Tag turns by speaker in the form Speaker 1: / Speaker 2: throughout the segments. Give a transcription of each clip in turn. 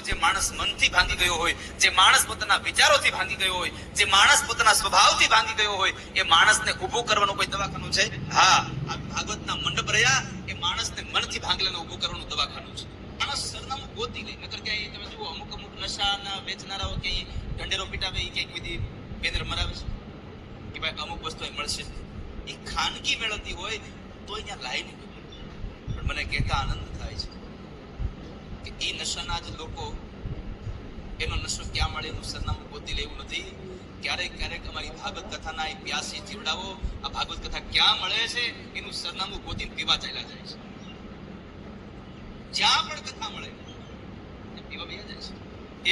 Speaker 1: જે માણસ મનથી ભાંગી ગયો હોય, જે માણસ પોતાના વિચારોથી ભાંગી ગયો હોય, જે માણસ પોતાના સ્વભાવથી ભાંગી ગયો હોય, એ માણસને ઊભું કરવાનું કોઈ દવાખાનું છે? હા, આ ભાગવતના મંડપ રહ્યા એ માણસને મનથી ભાંગેલાને ઊભું કરવાનું દવાખાનું છે. માણસ સરનામું ગોતી લે. નકર ક્યાંય તમે જુઓ અમુક નશાના વેચનારાઓ ક્યાંય ઢંઢેરો પીટાવે, ક્યાંક બધી બેનર મરાવે છે કે ભાઈ અમુક વસ્તુ મળશે. એ ખાનગી મેળવતી હોય તો અહીંયા લાઈન. પણ મને કહેતા આનંદ થાય છે કે એ નશાના જ લોકો એનો નશો ક્યાં મળે એનું સરનામું ગોતી લેવું નથી. ક્યારેક ક્યારેક અમારી ભાગવત કથાના એ પ્યાસી જીવડાઓ આ ભાગવત કથા ક્યાં મળે છે એનું સરનામું ગોતીને પીવા ચાલ્યા જાય છે. જ્યાં પણ કથા મળે પીવા બે જાય છે.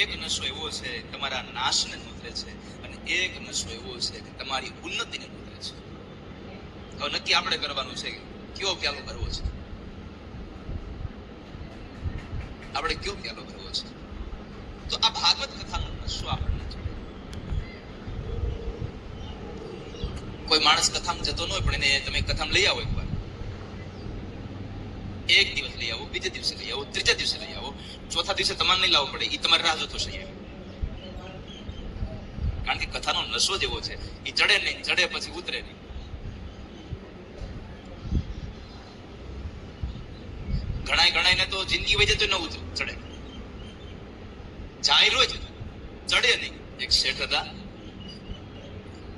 Speaker 1: એક નશો એવો છે તમારા નાશને નોતરે છે અને એક નશો એવો છે કે તમારી ઉન્નતિને નોતરે છે. હવે નક્કી આપણે કરવાનું છે કયો પ્યાલો કરવો છે. આપણે કયો પ્યાલો કરવો છે. તો આ ભાગવત કથાનો નશો આપણને કોઈ માણસ કથામાં જતો ન હોય પણ એને તમે કથામાં લઈ આવો એકવાર, એક દિવસ લઈ આવો, બીજે દિવસે લઈ આવો, ત્રીજા દિવસે લઈ આવો, ચોથા દિવસે તમારે નહીં લાવવું પડે, એ તમારે રાહ જોતો છે. કારણ કે કથાનો નશો જેવો છે એ ચડે નહીં, ચડે પછી ઉતરે નહીં. ઘણાય તો જિંદગી વહી જાય તો ન ચડે, જાય રોજ ચડે નહીં. એક શેઠ હતા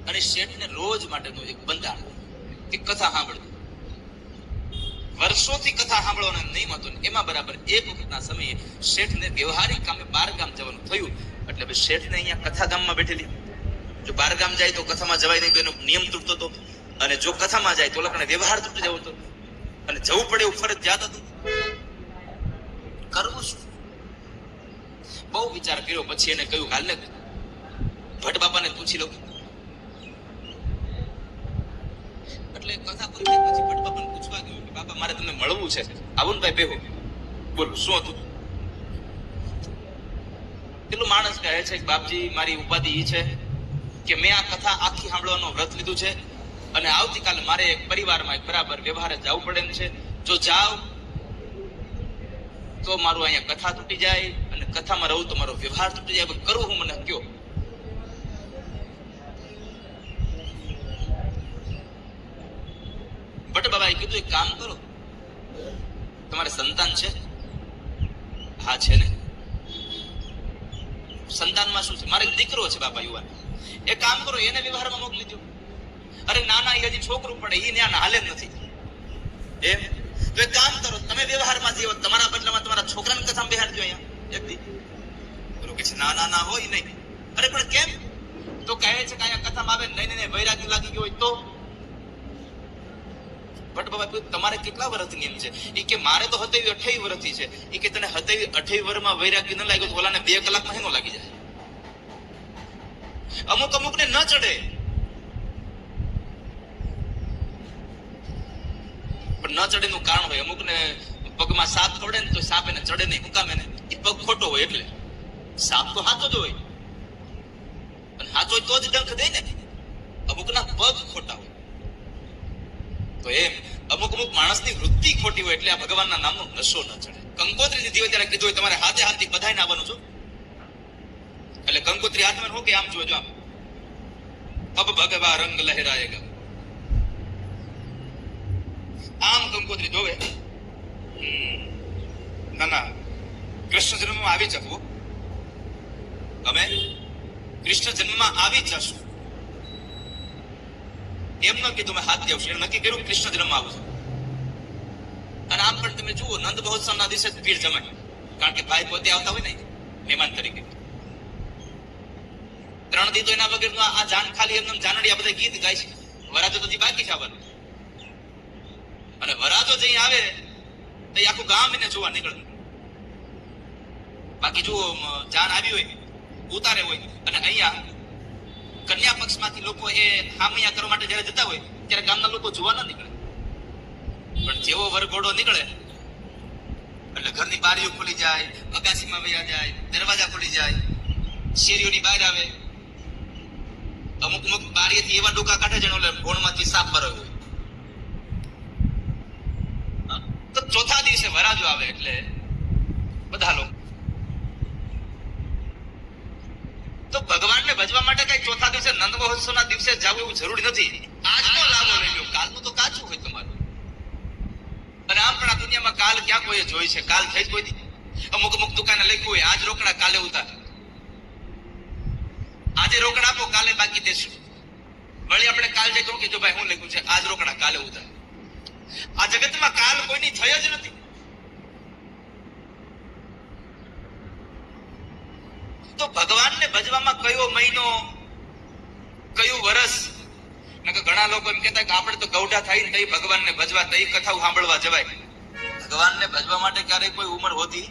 Speaker 1: અને શેઠને રોજ માટેનું એક બંધાણ કે કથા સાંભળવી. વર્ષોથી કથા સાંભળવાનો નિયમ હતો ને એમાં બરાબર એક વખતના સમયે શેઠને વ્યવહારિક કામે 12 ગામ જવાનું થયું. એટલે શેઠને અહીંયા કથા ગામમાં બેઠેલી. જો 12 ગામ જાય તો કથામાં જવાય નહીં તો એનો નિયમ તૂટતો હતો, અને જો કથામાં જાય તો લોકોને વ્યવહાર તૂટી જવો હતો, અને જવું પડે એવું ફરજિયાત હતું. કરવું શું? બહુ વિચાર કર્યો પછી એને કહ્યું હાલને ભટ્ટ બાપાને પૂછી લઉં. એટલે કથા પૂરી થઈ પછી ભટ્ટ બાપાને પૂછવા ગયો કે બાપા મારે તમને મળવું છે, આવું ને ભાઈ બેહો. બોલો શું હતું? પેલું માણસ કહે છે કે બાપજી મારી ઉપાધિ એ છે કે મેં આ કથા આખી સાંભળવાનું વ્રત લીધું છે અને આવતીકાલે મારે એક પરિવારમાં એક બરાબર વ્યવહારે જવું પડે એમ છે. જો જાવ તો મારું અહીંયા કથા તૂટી જાય અને કથામાં રહું તો મારો વ્યવહાર તૂટી જાય. કરવું હું મને કયો. ભટ્ટ બાબાએ કીધું એક કામ કરો, તમારે સંતાન છે? હા છે ને. સંતાનમાં શું છે? મારે દીકરો છે બાપા યુવાન. એક કામ કરો એને વ્યવહારમાં મોકલી દો. અરે ના એ હજી છોકરું પડે, એ ત્યાં હાલે જ નથી. એમ તો એક કામ કરો તમે વ્યવહારમાં જીવો, તમારા બદલામાં તમારા છોકરાને કથામાં બેહાડજો અહીંયા એક દી. બોલો કે છે ના હોય નહીં. અરે પણ કેમ? તો કહે છે કે અહીંયા કથામાં આવે નહીં વૈરાગ્ય લાગી ગયો હોય તો. ભટ્ટ બાબા તમારે કેટલા વર્ષ નિયમ છે? એ કે મારે તો 27-28 વર્ષથી છે. એ કે તને 27-28 વર્ષમાં વૈરાગ્ય ન લાગ્યો તો ઓલાને 2 કલાકમાં હેનો લાગી જાય. અમુક ને ન ચડે પણ ન ચડે નું કારણ હોય. અમુક ને પગમાં સાપ ખવડે ને તો સાપ એને ચડે નહીં, મુકામે ને એ પગ ખોટો હોય. એટલે સાપ તો સાચો જ હોય અને સાચો તો જ ડંખ દે ને. અમુક ના પગ ખોટા હોય. તો એમ અમુક માણસની વૃત્તિ ખોટી હોય એટલે આ ભગવાનના નામનો નશો ન ચડે. કંકોત્રી લીધી હોય ત્યારે કીધું હોય તમારે હાથે હાથથી બધાઈને આવવાનું છો. એટલે કંકોત્રી હાથમાં હું કે આમ જોજો, આમ અબ ભગવા રંગ લહેરાયેગા, આમ કંકોત્રી જોવે. ના કૃષ્ણ જન્મમાં આવી જવું, અમે કૃષ્ણ જન્મમાં આવી જશું. એમ ન કીધું મેં હાથ દેવશું, નક્કી કર્યું કૃષ્ણ જન્મ આવું છું. અને આમ પણ તમે જુઓ નંદ મહોત્સવના દિવસે ભીડ જમાય, કારણ કે ભાઈ પોતે આવતા હોય ને મહેમાન તરીકે. 3 દી તો એના વગર આ જાન ખાલી એમને જાનડિયા બધા ગીત ગાય છે. વરાજો તો બાકી છે આવવાનું, અને વરાજો જઈ આવે તો આખું ગામ એને જોવા નીકળે. બાકી જુઓ જાન આવી હોય ઉતારે હોય અને અહીંયા કન્યા પક્ષમાંથી લોકો એ હામૈયા કરવા માટે જયારે જતા હોય ત્યારે ગામના લોકો જોવા ન નીકળે. પણ જેવો વરઘોડો નીકળે એટલે ઘરની બારીઓ ખુલી જાય, અગાસીમાં વયા જાય, દરવાજા ખુલી જાય, શેરીઓની બહાર આવે. અમુક બારીએથી એવા ડોકા કાઢે છે એટલે ભોણમાંથી સાપ ભરાયો હોય. તો ચોથા દિવસે વરાજો આવે એટલે બધા લોકો ભગવાનને ભજવા માટે કઈ ચોથા દિવસે નંદ મહોત્સવના દિવસે જવું એવું જરૂરી નથી. આજનો લાભો લઈ લો, કાલનું તો કાચું હોય તમારું. અને આમ પણ આ દુનિયામાં કાલ ક્યાં કોઈએ જોઈ છે? કાલ થઈ જ કોઈ દી. અમુક અમુક દુકાને લખ્યું હોય આજ રોકડા કાલે ઉધાર. આજે રોકડા આપો કાલે બાકી દેશું. વળી આપણે કાલ જે કહું કે જો ભાઈ હું લખ્યું છે આજ રોકડા કાલે ઉધાર. આ જગતમાં કાલ કોઈની થઈ જ નથી. તો ભગવાનને ભજવામાં કયો મહિનો, કયું વર્ષ? ઘણા લોકો એમ કહેતા કે આપણે તો ગૌઢા થાય ને ભગવાનને ભજવા તઈ કથાઓ સાંભળવા જવાય. ભગવાનને ભજવા માટે ક્યારેય કોઈ ઉંમર હોતી?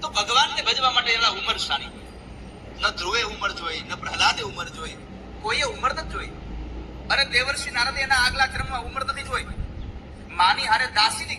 Speaker 1: તો ભગવાનને ભજવા માટે એના ઉંમર શાની? ન ધ્રુવે ઉંમર જોઈ, ન પ્રહલાદે ઉંમર જોઈ, કોઈએ ઉંમર નથી જોઈ. અને દેવર્ષિ નારદે એના આગલા ક્રમમાં ઉંમર નથી જોઈ. માની હારે દાસીની